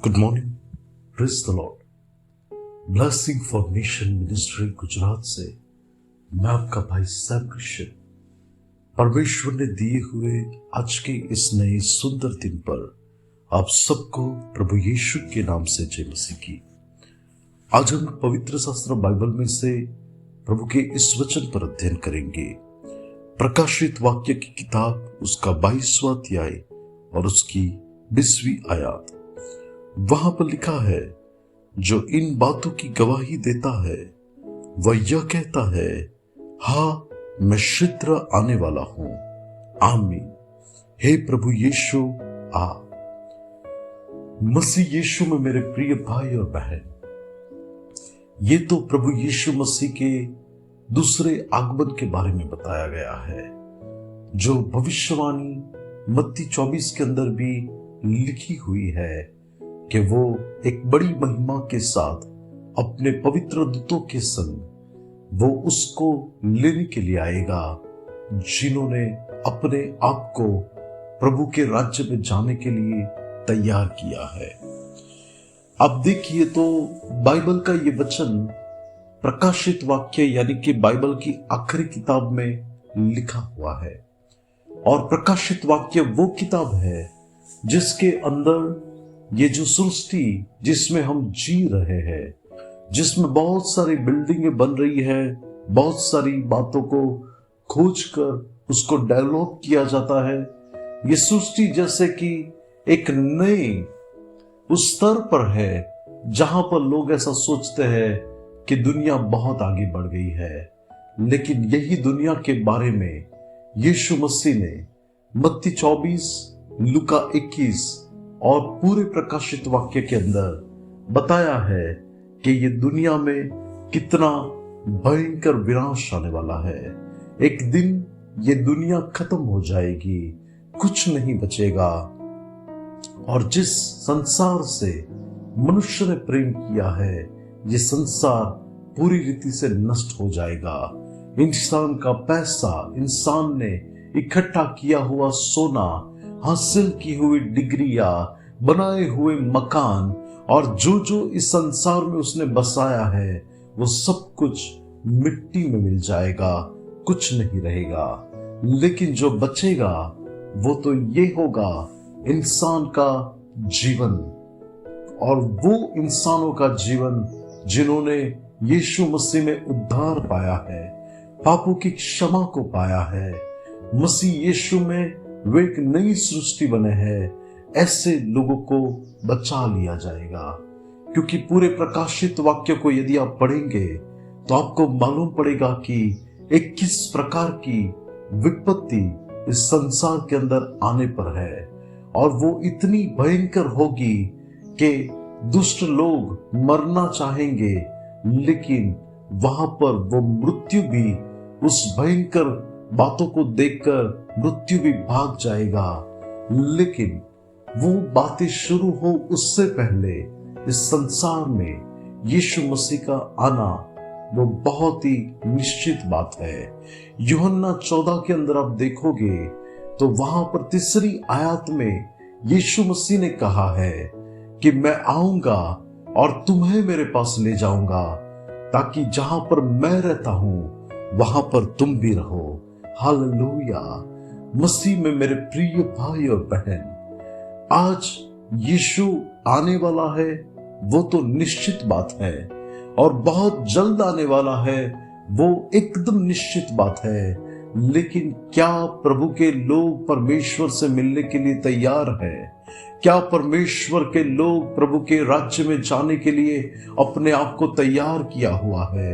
Good morning, praise the Lord. Blessing for nation ministry Gujarat से मैं आपका भाई सैम क्रिश्चियन। परमेश्वर ने दिए हुए आज के इस नए सुंदर दिन पर आप सबको प्रभु यीशु के नाम से जय मसीह की। आज हम पवित्र शास्त्र बाइबल में से प्रभु के इस वचन पर अध्ययन करेंगे। प्रकाशित वाक्य की किताब उसका 22वां अध्याय और उसकी 20वीं आयत। वहां पर लिखा है, जो इन बातों की गवाही देता है वह यह कहता है, हाँ मैं शीघ्र आने वाला हूं। आमीन। हे प्रभु यीशु आ। मसीह यीशु में मेरे प्रिय भाई और बहन, ये तो प्रभु यीशु मसीह के दूसरे आगमन के बारे में बताया गया है, जो भविष्यवाणी मत्ती 24 के अंदर भी लिखी हुई है कि वो एक बड़ी महिमा के साथ अपने पवित्र दूतों के संग वो उसको लेने के लिए आएगा, जिन्होंने अपने आप को प्रभु के राज्य में जाने के लिए तैयार किया है। अब देखिए तो बाइबल का ये वचन प्रकाशित वाक्य यानी कि बाइबल की आखिरी किताब में लिखा हुआ है। और प्रकाशित वाक्य वो किताब है जिसके अंदर ये जो सृष्टि जिसमें हम जी रहे हैं, जिसमें बहुत सारी बिल्डिंगें बन रही है, बहुत सारी बातों को खोज कर उसको डेवलप किया जाता है, ये सृष्टि जैसे कि एक नए उस स्तर पर है जहां पर लोग ऐसा सोचते हैं कि दुनिया बहुत आगे बढ़ गई है। लेकिन यही दुनिया के बारे में यीशु मसीह ने मत्ती 24, लूका 21 और पूरे प्रकाशित वाक्य के अंदर बताया है कि ये दुनिया में कितना भयंकर विनाश आने वाला है। एक दिन ये दुनिया खत्म हो जाएगी, कुछ नहीं बचेगा। और जिस संसार से मनुष्य ने प्रेम किया है, ये संसार पूरी रीति से नष्ट हो जाएगा। इंसान का पैसा, इंसान ने इकट्ठा किया हुआ सोना, हासिल की हुई डिग्रियां, बनाए हुए मकान और जो जो इस संसार में उसने बसाया है, वो सब कुछ मिट्टी में मिल जाएगा, कुछ नहीं रहेगा। लेकिन जो बचेगा वो तो ये होगा इंसान का जीवन, और वो इंसानों का जीवन जिन्होंने यीशु मसीह में उद्धार पाया है, पापों की क्षमा को पाया है। मसीह यीशु में वे एक नई सृष्टि बने हैं। ऐसे लोगों को बचा लिया जाएगा, क्योंकि पूरे प्रकाशित वाक्य को यदि आप पढ़ेंगे तो आपको मालूम पड़ेगा कि एक किस प्रकार की विपत्ति इस संसार के अंदर आने पर है। और वो इतनी भयंकर होगी कि दुष्ट लोग मरना चाहेंगे, लेकिन वहां पर वो मृत्यु भी, उस भयंकर बातों को देखकर मृत्यु भी भाग जाएगा। लेकिन वो बातें शुरू हो उससे पहले इस संसार में यीशु मसीह का आना वो बहुत ही निश्चित बात है। यूहन्ना 14 के अंदर आप देखोगे तो वहां पर 3री आयत में यीशु मसीह ने कहा है कि मैं आऊंगा और तुम्हें मेरे पास ले जाऊंगा, ताकि जहां पर मैं रहता हूं वहां पर तुम भी रहो। हालेलुया। मसीह में मेरे प्रिय भाई और बहन, आज यीशु आने वाला है, वो तो निश्चित बात है, और बहुत जल्द आने वाला है, वो एकदम निश्चित बात है। लेकिन क्या प्रभु के लोग परमेश्वर से मिलने के लिए तैयार हैं? क्या परमेश्वर के लोग प्रभु के राज्य में जाने के लिए अपने आप को तैयार किया हुआ है?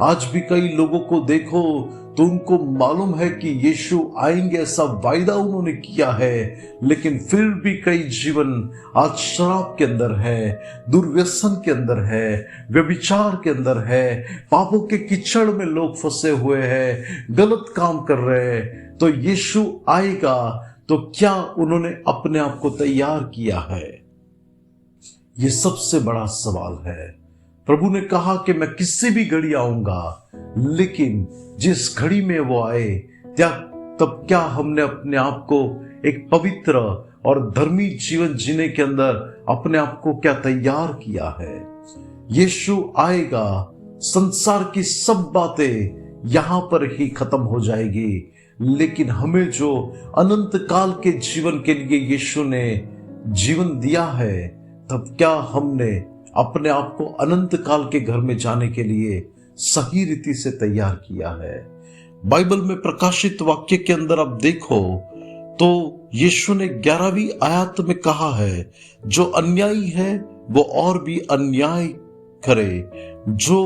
आज भी कई लोगों को देखो तो उनको मालूम है कि यीशु आएंगे, ऐसा वायदा उन्होंने किया है, लेकिन फिर भी कई जीवन आज शराब के अंदर है, दुर्व्यसन के अंदर है, व्यभिचार के अंदर है, पापों के कीचड़ में लोग फंसे हुए हैं, गलत काम कर रहे हैं। तो यीशु आएगा तो क्या उन्होंने अपने आप को तैयार किया है? ये सबसे बड़ा सवाल है। प्रभु ने कहा कि मैं किसी भी घड़ी आऊंगा, लेकिन जिस घड़ी में वो आए तब क्या हमने अपने आप को एक पवित्र और धर्मी जीवन जीने के अंदर अपने आप को क्या तैयार किया है। यीशु आएगा, संसार की सब बातें यहां पर ही खत्म हो जाएगी, लेकिन हमें जो अनंत काल के जीवन के लिए यीशु ने जीवन दिया है, तब क्या हमने अपने आप को अनंत काल के घर में जाने के लिए सही रीति से तैयार किया है। बाइबल में प्रकाशित वाक्य के अंदर आप देखो तो यीशु ने 11वीं आयत में कहा है, जो अन्यायी है वो और भी अन्याय करे, जो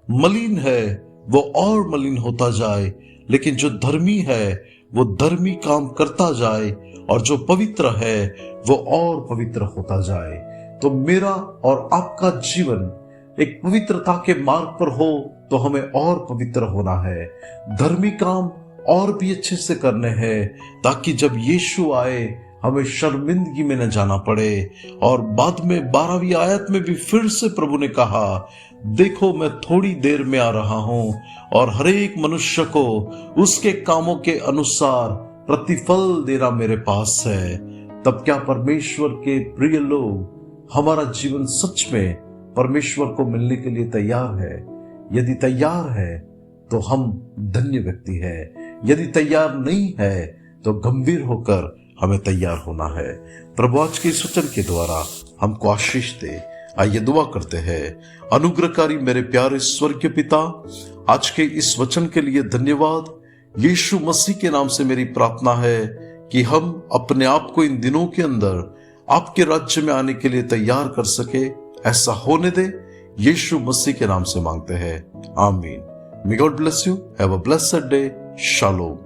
मलिन है वो और मलिन होता जाए, लेकिन जो धर्मी है वो धर्मी काम करता जाए, और जो पवित्र है वो और पवित्र होता जाए। तो मेरा और आपका जीवन एक पवित्रता के मार्ग पर हो तो हमें और पवित्र होना है, धर्मी काम और भी अच्छे से करने हैं, ताकि जब यीशु आए हमें शर्मिंदगी में न जाना पड़े। और बाद में 12वीं आयत में भी फिर से प्रभु ने कहा, देखो मैं थोड़ी देर में आ रहा हूं और हर एक मनुष्य को उसके कामों के अनुसार प्रतिफल देना मेरे पास है। तब क्या परमेश्वर के प्रिय लोग, हमारा जीवन सच में परमेश्वर को मिलने के लिए तैयार है? यदि तैयार है तो हम धन्य व्यक्ति है, यदि तैयार नहीं है तो गंभीर होकर हमें तैयार होना है। प्रभु आज के इस वचन के द्वारा हमको आशीष दे। आइए दुआ करते हैं। अनुग्रहकारी मेरे प्यारे स्वर्गीय पिता, आज के इस वचन के लिए धन्यवाद। यीशु मसीह के नाम से मेरी प्रार्थना है कि हम अपने आप को इन दिनों के अंदर आपके राज्य में आने के लिए तैयार कर सके। ऐसा होने दे, यीशु मसीह के नाम से मांगते हैं, आमीन। May God bless you. Have a blessed day. Shalom.